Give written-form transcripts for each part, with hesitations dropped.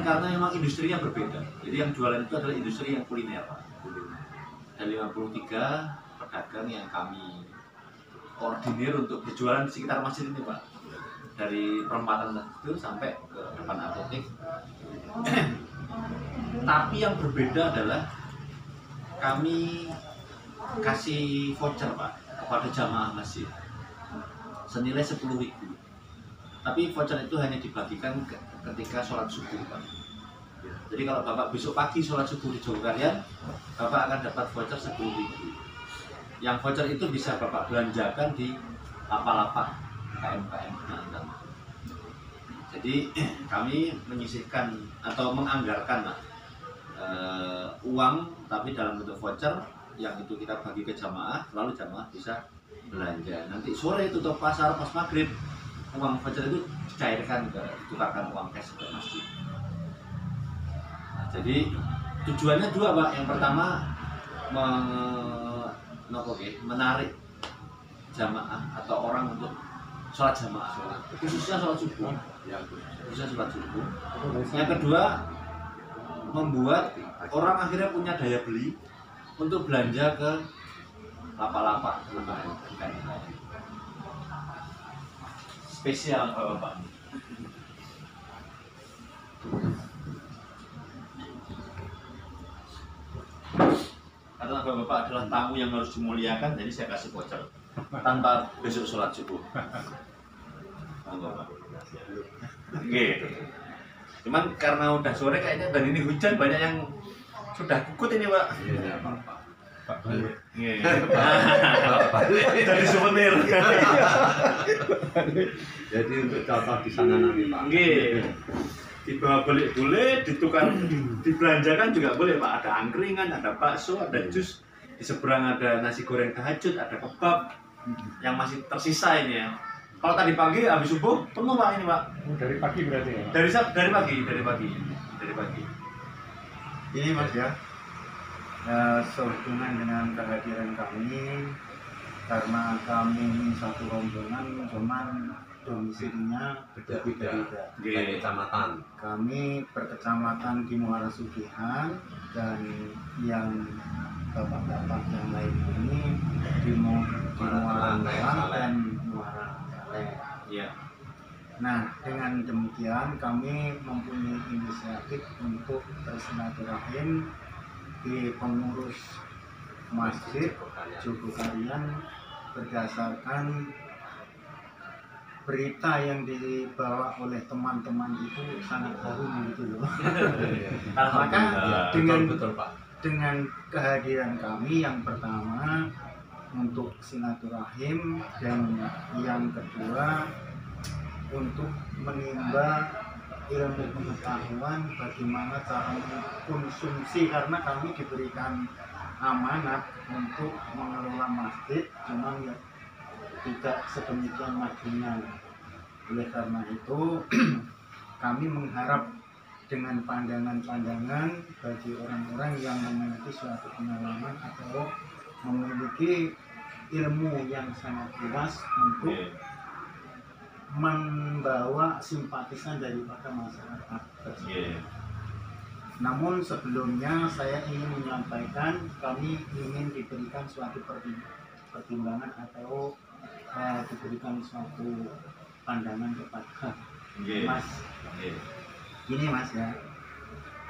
Kebetulan karena memang industrinya berbeda. Jadi yang jualan itu adalah industri yang kuliner. Ada 53 pedagang yang kami koordinir untuk berjualan di sekitar masjid ini, Pak. Dari perempatan itu sampai ke depan apotek. Tapi yang berbeda adalah kami kasih voucher, Pak, kepada jamaah masjid senilai 10.000. Tapi voucher itu hanya dibagikan ketika sholat subuh, Pak. Jadi kalau Bapak besok pagi sholat subuh di Jogokaryan, Bapak akan dapat voucher 10.000. Yang voucher itu bisa Bapak belanjakan di lapak-lapak KMKM. Jadi kami menyisihkan atau menganggarkan uang tapi dalam bentuk voucher yang itu kita bagi ke jamaah, lalu jamaah bisa belanja. Nanti sore tutup pasar pas maghrib, uang voucher itu dicairkan ditukarkan uang cash ke masjid. Nah, jadi tujuannya dua, Pak. Yang pertama menarik jamaah atau orang untuk sholat jamaah, khususnya sholat subuh. Yang kedua, membuat orang akhirnya punya daya beli untuk belanja ke lapak-lapak. Spesial Bapak. Karena Bapak adalah tamu yang harus dimuliakan, jadi saya kasih voucher tanpa besok sholat subuh. Gitu. Cuman karena udah sore kayaknya dan ini hujan, banyak yang sudah kukut ini, Pak. Iya, Pak. Jadi souvenir. Jadi untuk contoh di sana nanti, Pak. Dibawa balik boleh, ditukar, dibelanjakan juga boleh, Pak. Ada angkringan, ada bakso, ada jus. Di seberang ada nasi goreng tahajud, ada kebab yang masih tersisa ini ya. Kalau tadi pagi habis subuh penuh, Pak, ini, Pak. Dari pagi berarti ya? Dari pagi. Ini Mas ya, sehubungan dengan kehadiran kami, karena kami ini satu rombongan, cuman domisilinya berbeda-beda. Di kecamatan. Kami berkecamatan di Muara Sugihan, dan yang bapak-bapak yang lain ini di Muara Telang dan Muara Saleh. Iya. Nah, dengan demikian kami mempunyai inisiatif untuk bersilaturahim di pengurus masjid Jogokaryan berdasarkan berita yang dibawa oleh teman-teman itu sangat harum gitu loh. Maka betul, Pak. dengan kehadiran kami yang pertama untuk silaturahim, dan yang kedua untuk menimba ilmu pengetahuan bagaimana cara mengkonsumsi, karena kami diberikan amanat untuk mengelola masjid, cuman ya tidak sedemikian majunya. Oleh karena itu kami mengharap dengan pandangan-pandangan bagi orang-orang yang memiliki suatu pengalaman atau memiliki ilmu yang sangat luas untuk membawa simpatisan daripada masyarakat tersebut. Namun sebelumnya saya ingin menyampaikan, kami ingin diberikan suatu pertimbangan atau diberikan suatu pandangan kepada Mas. Ini Mas ya,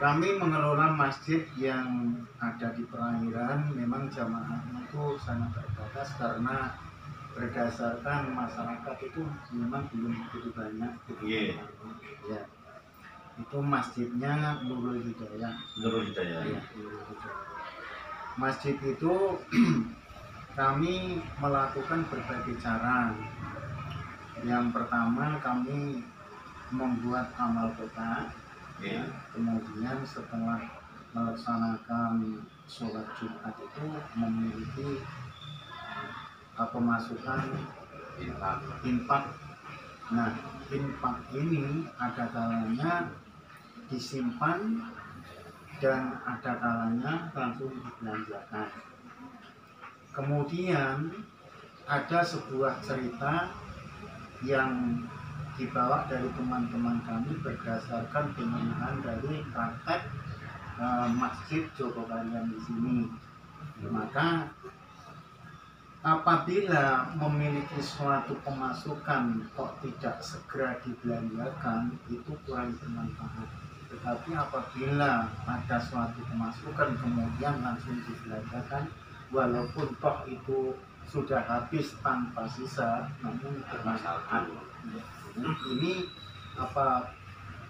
kami mengelola masjid yang ada di perairan, memang jamaahnya itu sangat terbatas karena berdasarkan masyarakat itu memang belum begitu banyak gitu. Ya. Itu masjidnya Nurul Hidayah. Ya, masjid itu kami melakukan berbagai cara. Yang pertama kami membuat amal kota, kemudian setelah melaksanakan sholat Jumat itu memiliki pemasukan infak. Nah, infak ini ada kalanya disimpan dan ada kalanya langsung dibelanjakan. Kemudian ada sebuah cerita yang dibawa dari teman-teman kami berdasarkan penggunaan dari praktek Masjid Jogokarian di sini. Maka apabila memiliki suatu pemasukan kok tidak segera dibelanjakan, itu kurang bermanfaat. Tetapi apabila ada suatu pemasukan kemudian langsung dibelanjakan, walaupun toh itu sudah habis tanpa sisa, namun bermanfaat. Ini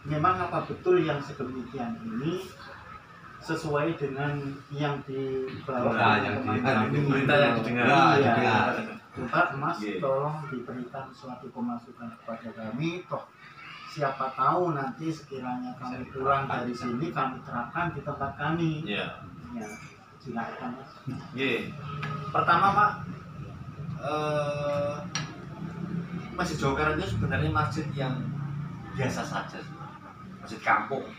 memang betul yang sedemikian ini sesuai dengan yang dibawa yang berita yang didengar. Pak Mas, tolong diberikan suatu pemasukan kepada kami, toh siapa tahu nanti sekiranya kami pulang dari sini kami terapkan di tempat kami. Ya, silakan Mas. Pertama Pak, Masjid Jogokarian itu sebenarnya masjid yang biasa saja, masjid kampung.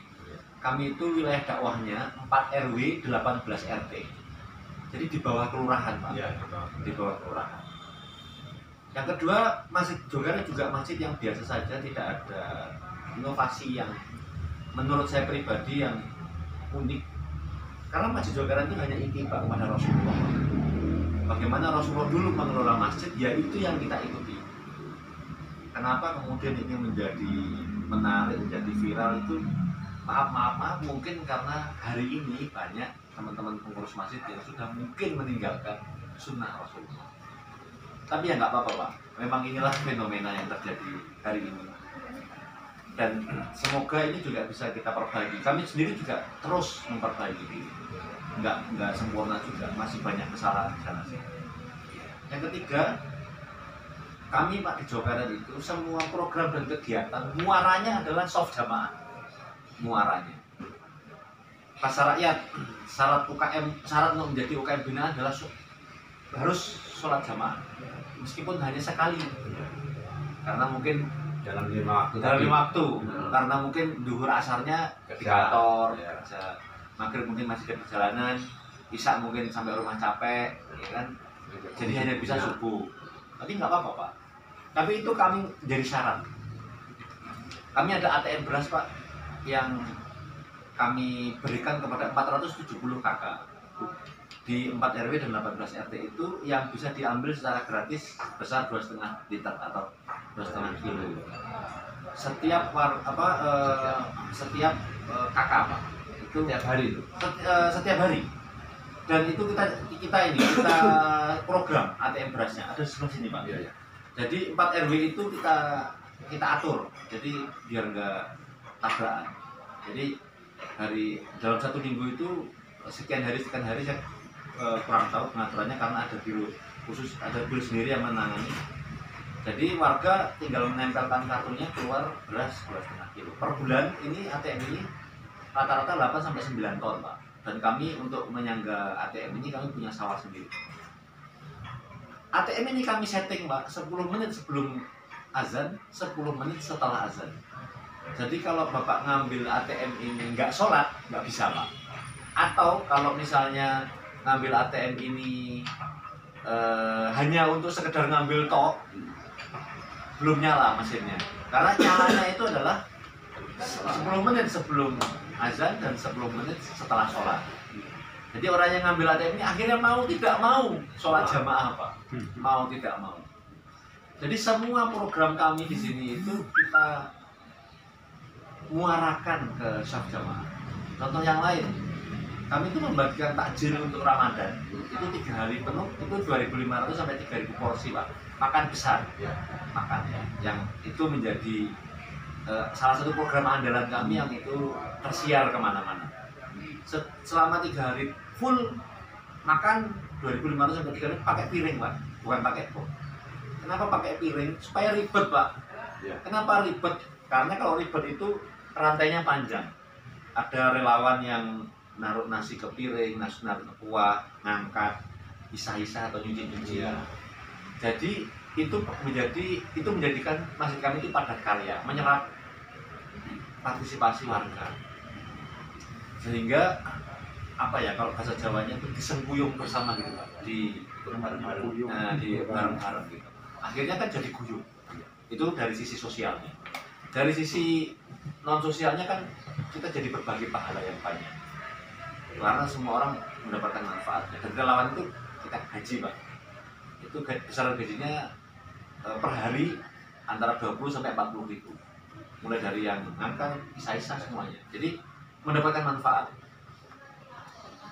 Kami itu wilayah dakwahnya 4 RW 18 RT. Jadi di bawah kelurahan Pak. Ya, di bawah kelurahan. Yang kedua, Masjid Jogokarian juga masjid yang biasa saja, tidak ada inovasi yang menurut saya pribadi yang unik. Karena Masjid Jogokarian itu hanya ittiba kepada Rasulullah. Bagaimana Rasulullah dulu mengelola masjid, ya itu yang kita ikuti. Kenapa kemudian ini menjadi menarik, menjadi viral itu? Maaf, mungkin karena hari ini banyak teman-teman pengurus masjid yang sudah mungkin meninggalkan sunnah Rasulullah. Tapi ya nggak apa-apa Pak, memang inilah fenomena yang terjadi hari ini. Dan semoga ini juga bisa kita perbaiki. Kami sendiri juga terus memperbaiki diri. Nggak sempurna juga, masih banyak kesalahan di sana sini. Yang ketiga, kami Pak di Jogokarian itu semua program dan kegiatan muaranya adalah soft jamaah. Muaranya pasar rakyat, syarat untuk menjadi UKM binaan adalah harus sholat jamaah meskipun hanya sekali, karena mungkin dalam 5 waktu. Karena mungkin duhur asarnya di kantor, maghrib mungkin masih di perjalanan, isya mungkin sampai rumah capek, ya kan? Jadi hanya bisa subuh. Tapi nggak apa-apa Pak. Tapi itu kami jadi syarat. Kami ada ATM beras Pak, yang kami berikan kepada 470 kakak di 4 RW dan 18 RT itu, yang bisa diambil secara gratis besar 2,5 liter atau 2,5 kilo setiap kakak Pak. Itu setiap hari itu. Setiap hari. Dan itu kita program ATM berasnya ada di sebelah sini Pak. Iya. Jadi 4 RW itu kita atur. Jadi biar enggak tabrakan. Jadi dalam 1 minggu itu sekian hari saya kurang tahu pengaturannya karena ada biro khusus, ada biro sendiri yang menangani. Jadi warga tinggal menempelkan kartunya, keluar beras 2,5 kilo per bulan. Ini ATM ini rata-rata 8-9 ton Pak. Dan kami untuk menyangga ATM ini kami punya sawah sendiri. ATM ini kami setting Pak 10 menit sebelum azan, 10 menit setelah azan. Jadi kalau Bapak ngambil ATM ini nggak sholat, nggak bisa Pak. Atau kalau misalnya ngambil ATM ini hanya untuk sekedar ngambil tok, belum nyala mesinnya. Karena nyalanya itu adalah 10 menit sebelum azan dan 10 menit setelah sholat. Jadi orang yang ngambil ATM ini akhirnya mau tidak mau sholat jamaah Pak. Mau tidak mau. Jadi semua program kami di sini itu kita muarakan ke syaf jamaah. Contoh yang lain, kami itu membagikan takjil untuk Ramadan itu 3 hari penuh, itu 2.500 sampai 3.000 porsi Pak. Makan besar, makan ya. Yang itu menjadi salah satu program andalan kami yang itu tersiar kemana-mana. Selama 3 hari full makan 2.500 sampai 3.000 pakai piring Pak, bukan pakai box. Kenapa pakai piring? Supaya ribet Pak. Kenapa ribet? Karena kalau ribet itu rantainya panjang. Ada relawan yang naruh nasi ke piring, naruh ke kuah, ngangkat, isah-isah atau nyuci-nyuci. Jadi itu menjadikan masjid kami itu padat karya, menyerap partisipasi warga. Sehingga kalau bahasa Jawanya itu disengkuyung bersama gitu Pak, di bareng-bareng gitu. Akhirnya kan jadi guyup. Itu dari sisi sosialnya. Dari sisi non sosialnya kan kita jadi berbagi pahala yang banyak. Karena semua orang mendapatkan manfaatnya. Dan relawan itu kita gaji, Pak. Itu besaran gajinya per hari antara 20 sampai 40 ribu. Mulai dari yang ngangkat, isa-isa semuanya. Jadi mendapatkan manfaat.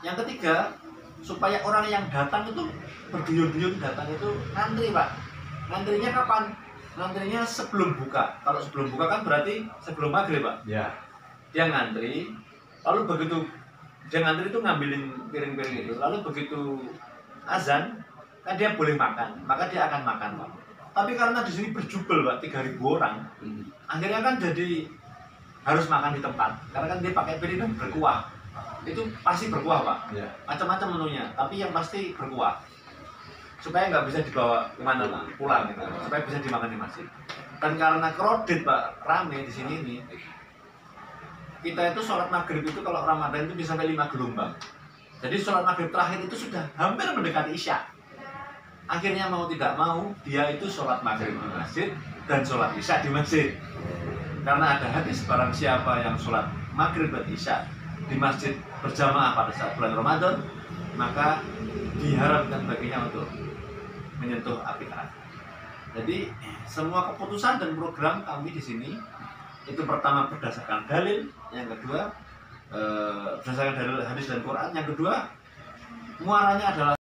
Yang ketiga, supaya orang yang datang itu berduyun-duyun datang itu ngantri, Pak. Ngantrinya kapan? Ngantrinya sebelum buka. Kalau sebelum buka kan berarti sebelum maghrib, Pak. Ya. Dia ngantri, lalu begitu dia ngantri itu ngambilin piring-piring itu, lalu begitu azan kan dia boleh makan, maka dia akan makan, Pak. Tapi karena di sini berjubel, Pak, 3.000 orang, akhirnya kan jadi harus makan di tempat, karena kan dia pakai piring dan berkuah. Itu pasti berkuah, Pak. Ya. Macam-macam menunya, tapi yang pasti berkuah. Supaya nggak bisa dibawa kemana pulang gitu, supaya bisa dimakan di masjid. Dan karena crowded, Pak, rame di sini ini, kita itu sholat maghrib itu kalau Ramadan itu bisa sampai 5 gelombang. Jadi sholat maghrib terakhir itu sudah hampir mendekati isya. Akhirnya mau tidak mau dia itu sholat maghrib di masjid dan sholat isya di masjid. Karena ada hadis barang siapa yang sholat maghrib dan isya di masjid berjamaah pada saat bulan Ramadan, maka diharapkan baginya untuk menyentuh api neraka. Jadi semua keputusan dan program kami di sini itu pertama berdasarkan dalil, yang kedua berdasarkan dalil hadis dan Quran, yang kedua muaranya adalah